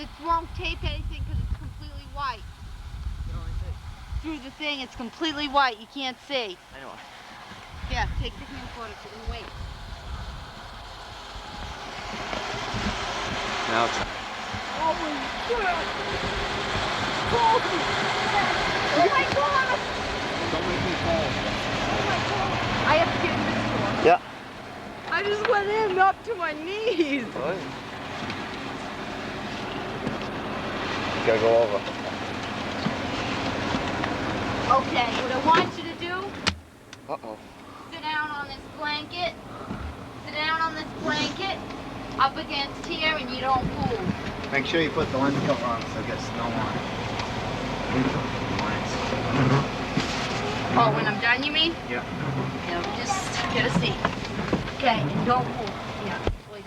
it won't tape anything because it's completely white. You can only see. Through the thing, it's completely white. You can't see. I know. Yeah, take the camcorder and wait. Now it's... Holy shit! Holy shit! Oh my god! Don't make me fall. Oh my god! I have to get in this door. Yeah. I just went in up to my knees. What? You gotta go over. Okay, what I want you to do, Uh-oh. sit down on this blanket. Sit down on this blanket, up against here, and you don't move. Make sure you put the lens cover on so it gets snow on it. Oh, when I'm done, you mean? Yeah. Yeah, just get a seat. Okay, and don't move. Yeah, please.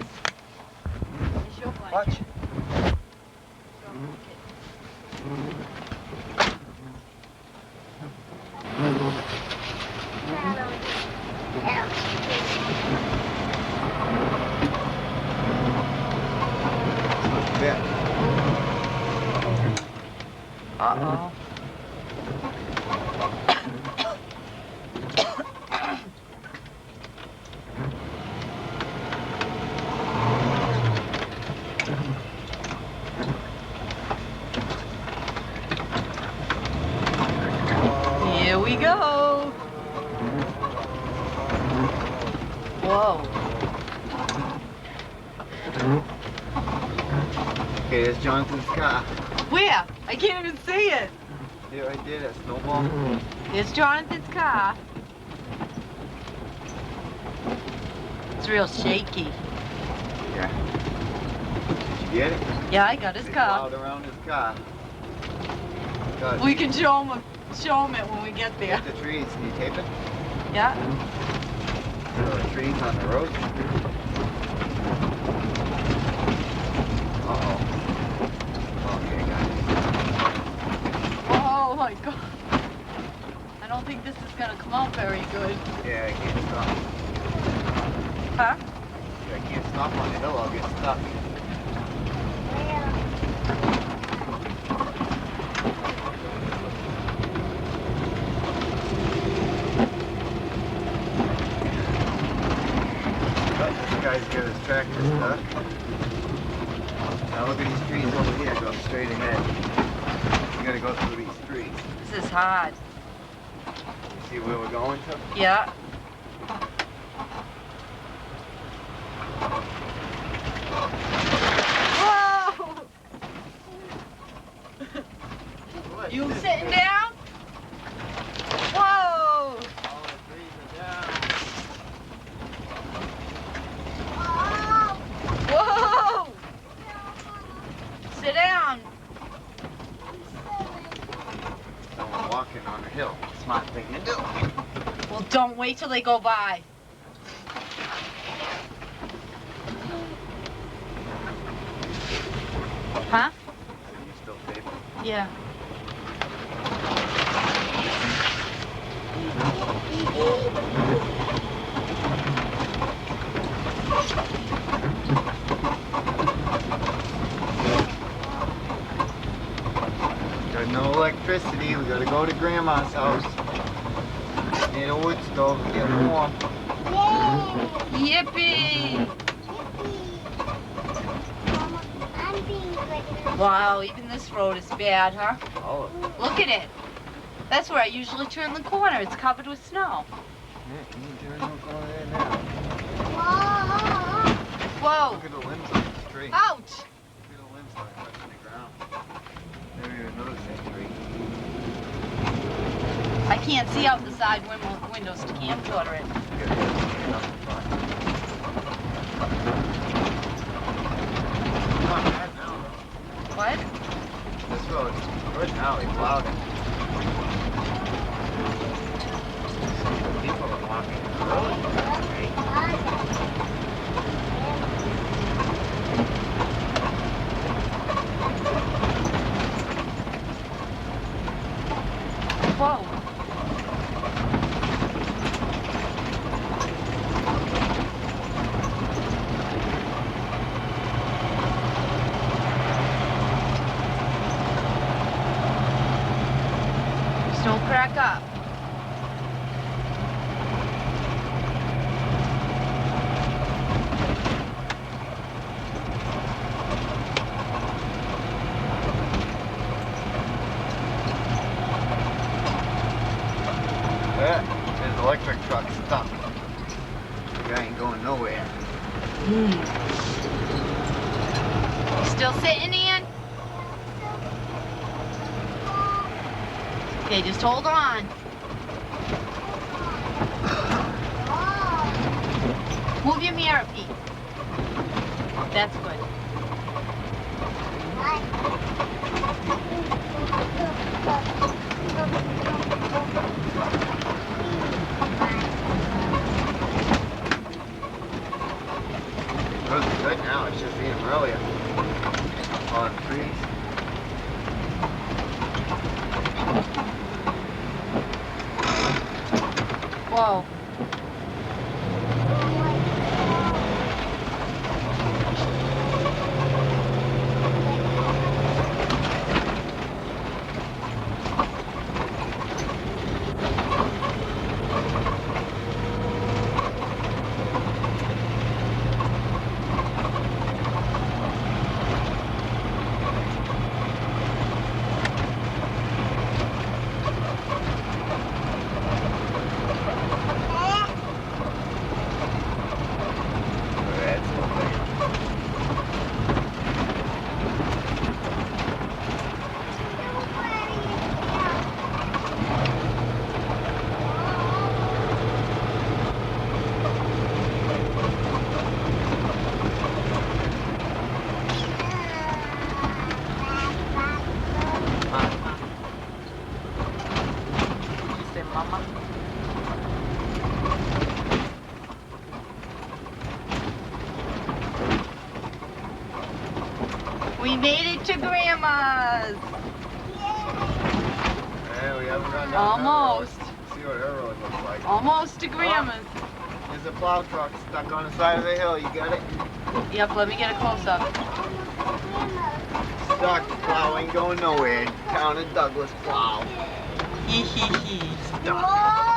It's your blanket. Watch. Your blanket. Yeah. Uh-oh. Here we go. Whoa. Okay, there's Jonathan's car. Where? I can't even see it. Yeah, right there, that snowball. Here's Jonathan's car. It's real shaky. Yeah. Did you get it? Yeah, I got his They car. plowed around his car. God, We can show him it when we get there. get the trees. Can you tape it? Yeah. So the trees on the road. Uh-oh. Okay, got it. Oh my god. I don't think this is gonna come out very good. Yeah, I can't stop. Huh? Yeah, I can't stop on the hill. I'll get stuck. But this guy's got his tractor stuck. Now look at these trees over here. Go straight ahead. You gotta go through these trees. This is hard. You see where we're going to? Yeah. Whoa! What? You sitting down? Whoa! All the trees are down. Whoa! Sit down. Someone walking on the hill. Smart thing to do. Well, don't wait till they go by. Huh? So you still taping? Yeah. Got no electricity. We gotta go to Grandma's house. Need a wood stove to get warm. Yippee! Wow, even this road is bad, huh? Oh, Look at it. That's where I usually turn the corner. It's covered with snow. yeah, no going there now. Whoa! Look at the limbs on this tree. Ouch! Look at the limbs that are touching the ground. Never even noticed that tree. I can't see out the side windows to camcorder it. You gotta stand up in front. It's not bad now. What? This road's good now. They plowed it. Some of the people are walking the road. Whoa. Okay, just hold on. Move your mirror, Pete. That's good. It was good now, it's just being earlier. On trees. Whoa. Did you say mama? We made it to Grandma's. Yeah, we haven't gone down Almost. that road. See what her road looks like. Almost to Grandma's. There's a plow truck stuck on the side of the hill. You got it? Yep, let me get a close up. Stuck. Plow ain't going nowhere. Town of Douglas plow. Hee hee hee. Stuck.